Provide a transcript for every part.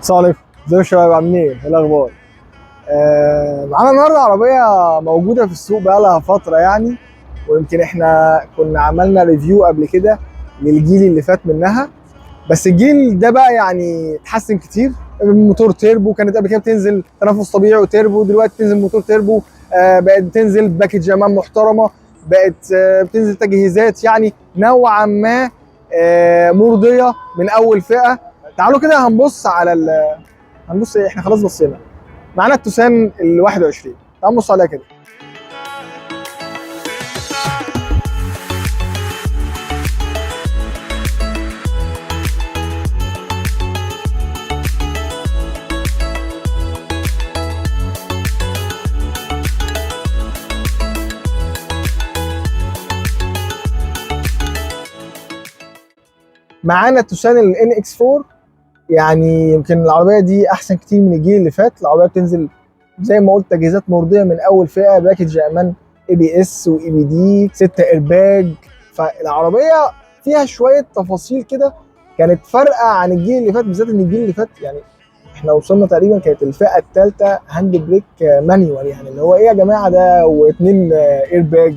السلام عليكم. ازيكم يا شباب؟ عاملين ايه؟ ايه الاخبار؟ معانا النهارده عربيه موجوده في السوق بقالها فتره يعني، ويمكن احنا كنا عملنا ريفيو قبل كده للجيل اللي فات منها. بس الجيل ده بقى يعني اتحسن كتير. موتور تيربو، كانت قبل كده بتنزل تنفس طبيعي وتيربو، دلوقتي بتنزل موتور تيربو. بقت بتنزل باكج امان محترمه، بقت بتنزل تجهيزات يعني نوعا ما مرضيه من اول فئه. تعالوا كده هنبص ايه، احنا خلاص بصينا. معانا التوسان ال 21، تعالوا نبص عليها كده. معانا التوسان ال ان اكس 4، يعني يمكن العربيه دي احسن كتير من الجيل اللي فات. العربيه بتنزل زي ما قلت تجهيزات مرضيه من اول فئه، باكج امان اي بي اس واي بي دي، 6 ايرباج. فالعربيه فيها شويه تفاصيل كده كانت فارقه عن الجيل اللي فات، بالذات ان الجيل اللي فات يعني احنا وصلنا تقريبا كانت الفئه الثالثه هاند بريك مانيوال، يعني اللي هو ايه يا جماعه ده، واثنين ايرباج،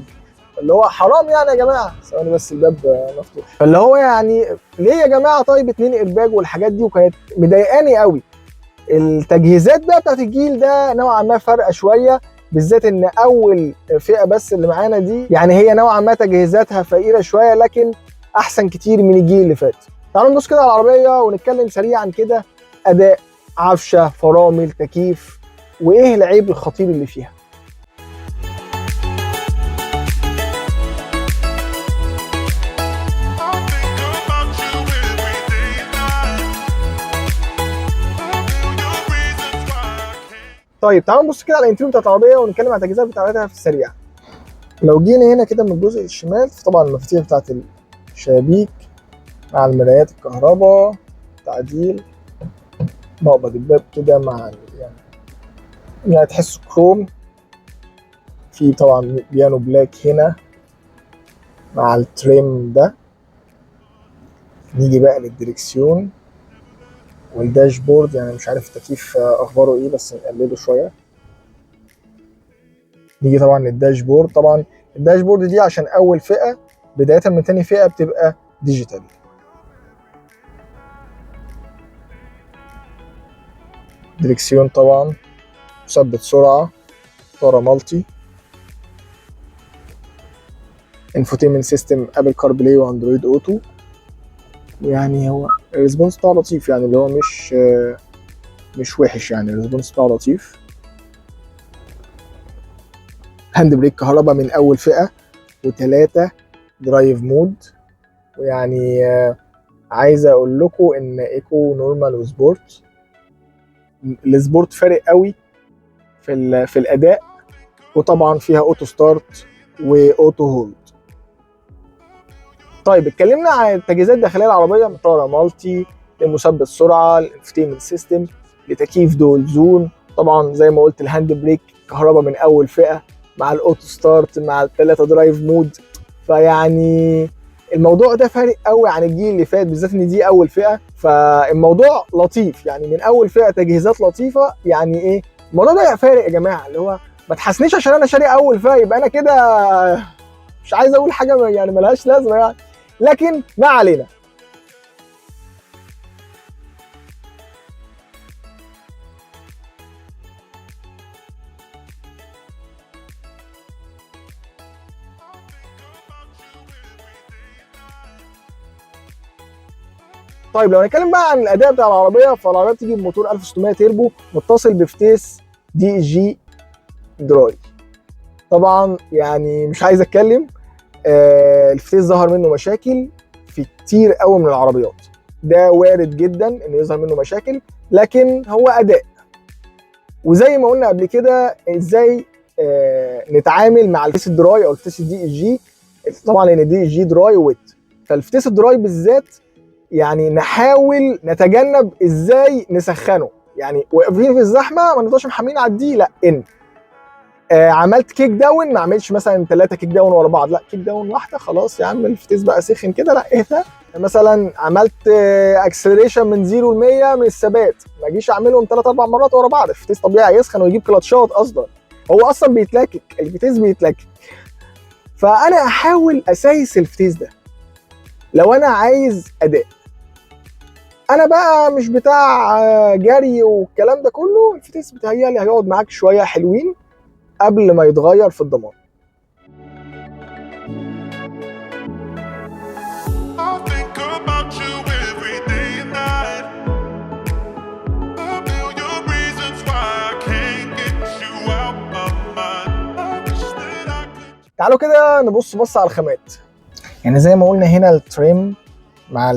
اللي هو حرام يعني يا جماعه. ثواني بس الباب مفتوح. فاللي هو يعني ليه يا جماعه طيب اتنين ايرباج والحاجات دي، وكانت مضايقاني قوي. التجهيزات بقى بتاعت الجيل ده نوعا ما فارقه شويه، بالذات ان اول فئه بس اللي معانا دي يعني هي نوعا ما تجهيزاتها فقيره شويه، لكن احسن كتير من الجيل اللي فات. تعالوا نبص كده على العربيه ونتكلم سريعا كده. اداء، عفشه، فرامل، تكييف، وايه العيب الخطير اللي فيها. طيب تعالوا نبص كده على الانتريو بتاعت العربيه ونتكلم على التجهيزات بتاعتها في السريع. لو جينا هنا كده من الجزء الشمال، فطبعا المفاتيح بتاعت الشبابيك مع المرايات الكهرباء، تعديل مقبض الباب كده مع يعني تحسه كروم. في طبعا بيانو بلاك هنا مع التريم ده. نيجي بقى للدريكسيون والداشبورد، يعني مش عارف التكييف اخباره ايه بس نقلله شويه. نيجي طبعا للداشبورد. طبعا الداشبورد دي عشان اول فئه، بدايه من تاني فئه بتبقى ديجيتال. دريكسيون طبعا، مثبت سرعه، طاره مالتي، انفوتينمنت سيستم ابل كار بلاي واندرويد اوتو. ويعني هو الريسبونس بتاعه لطيف، يعني اللي هو مش وحش، يعني الريسبونس بتاعه لطيف. هاند بريك كهرباء من اول فئه، وثلاثه درايف مود. ويعني عايز اقول لكم ان ايكو، نورمال، وسبورت. السبورت فارق قوي في الاداء، وطبعا فيها اوتو ستارت واوتو هولد. طيب اتكلمنا عن التجهيزات الداخليه العربيه، مطاره مالتي، لمثبت سرعه، الانفوتينمنت سيستم، لتكييف دول زون. طبعا زي ما قلت الهاند بريك كهرباء من اول فئه مع الاوتو ستارت مع الثلاثه درايف مود. فيعني الموضوع ده فارق قوي عن الجيل اللي فات، بالذات ان دي اول فئه. فالموضوع لطيف يعني، من اول فئه تجهيزات لطيفه. يعني ايه الموضوع ده فارق يا جماعه، اللي هو ما تحسنيش عشان انا شاري اول فئه يبقى انا كده مش عايز اقول حاجه يعني ملهاش لازمه يعني، لكن ما علينا. طيب لو هنتكلم بقى عن الاداء بتاع العربيه، فالعربيه بتيجي بموتور 1600 تيربو متصل بفتيس دي جي دراي. طبعا يعني مش عايز اتكلم، الفتيس ظهر منه مشاكل في كتير قوي من العربيات. ده وارد جدا انه يظهر منه مشاكل، لكن هو اداء. وزي ما قلنا قبل كده ازاي نتعامل مع الفتيس الدراي او الفتيس الدي جي. طبعا ان الدي جي دراي ويت، فالفتيس الدراي بالذات يعني نحاول نتجنب ازاي نسخنه. يعني واقفين في الزحمه ما نفضلش محملين على الدي، لا، ان عملت كيك داون، ما اعملش مثلا 3 كيك داون ورا بعض، لا كيك داون واحده خلاص يا عم الفتيس بقى سخن كده، لا اهدى. مثلا عملت اكسلريشن من 0 ل 100 من الثبات، ما اجيش اعملهم 3 4 مرات ورا بعض، الفتيس طبيعي يسخن ويجيب كلاتشات اصلا، هو اصلا بيتلكك، الفتيس بيتلكك. فانا احاول اسايس الفتيس ده لو انا عايز اداء. انا بقى مش بتاع جري والكلام ده كله، الفتيس بتهيألي هيقعد معاك شويه حلوين قبل ما يتغير في الضمان. تعالوا كده نبص بص على الخامات. يعني زي ما قلنا هنا التريم مع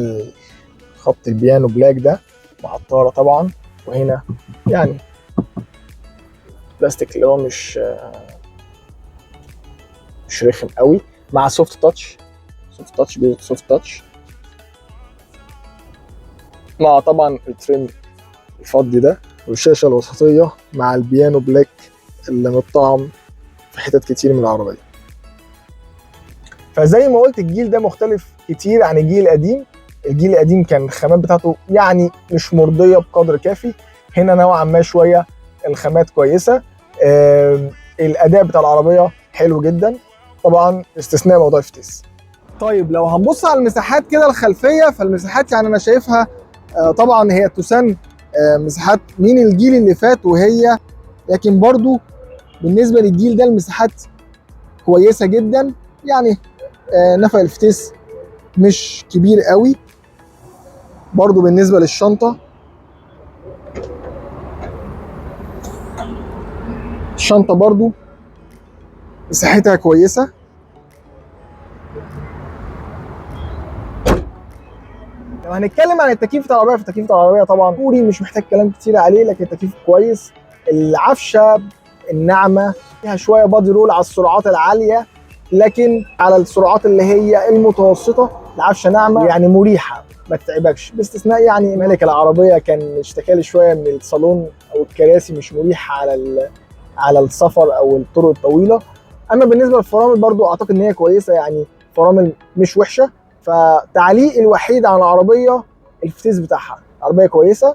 خط البيانو بلاك ده مع الطاره طبعا، وهنا يعني بلاستيك اللي هو مش رخم قوي، مع سوفت تاتش، سوفت تاتش مع طبعا التريم الفضي ده، والشاشه الوسطيه مع البيانو بلاك اللي متطعم في حتت كتير من العربيه. فزي ما قلت الجيل ده مختلف كتير عن الجيل القديم. الجيل القديم كان الخامات بتاعته يعني مش مرضيه بقدر كافي، هنا نوعا ما شويه الخامات كويسه. الاداء بتاع العربيه حلو جدا طبعا استثناء موضوع الفتيس. طيب لو هنبص على المساحات كده الخلفيه، فالمساحات يعني انا شايفها طبعا هي توسان مساحات من الجيل اللي فات وهي، لكن برضو بالنسبه للجيل ده المساحات كويسه جدا. يعني نفق الفتيس مش كبير قوي. برضو بالنسبه للشنطه، الشنطه برضو مساحتها كويسه. لو هنتكلم عن التكييف بتاع العربيه، فالتكييف بتاع العربيه طبعا كوري مش محتاج كلام كتير عليه، لكن التكييف كويس. العفشه الناعمه فيها شويه بادي رول على السرعات العاليه، لكن على السرعات اللي هي المتوسطه العفشه ناعمه يعني مريحه ما تتعبكش، باستثناء يعني مالك العربيه كان اشتكى لي شويه من الصالون او الكراسي مش مريحه على السفر او الطرق الطويله. اما بالنسبه للفرامل برضو اعتقد ان هي كويسه، يعني فرامل مش وحشه. فتعليق الوحيد على العربيه الفتيس بتاعها، العربيه كويسه،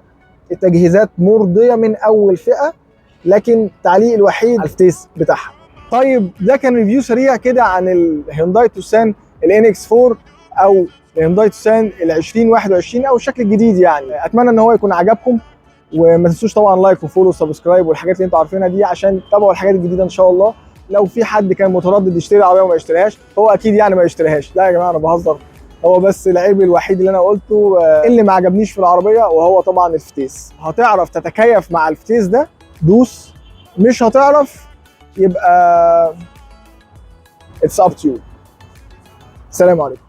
التجهيزات مرضيه من اول فئه، لكن تعليق الوحيد على الفتيس بتاعها. طيب ده كان ريفيو سريع كده عن الهيونداي توسان الان اكس 4 او الهيونداي توسان ال 2021 او الشكل الجديد. يعني اتمنى ان هو يكون عجبكم، وما تنسوش طبعا لايك وفولو وسبسكرايب والحاجات اللي انتوا عارفينها دي عشان تتابعوا الحاجات الجديده ان شاء الله. لو في حد كان متردد يشتري العربيه وما يشتريهاش، هو اكيد يعني ما يشتريهاش. لا يا جماعه انا بهزر، هو بس العيب الوحيد اللي انا قلته اللي ما عجبنيش في العربيه وهو طبعا الفتيس. هتعرف تتكيف مع الفتيس ده دوس، مش هتعرف يبقى it's up to you. السلام عليكم.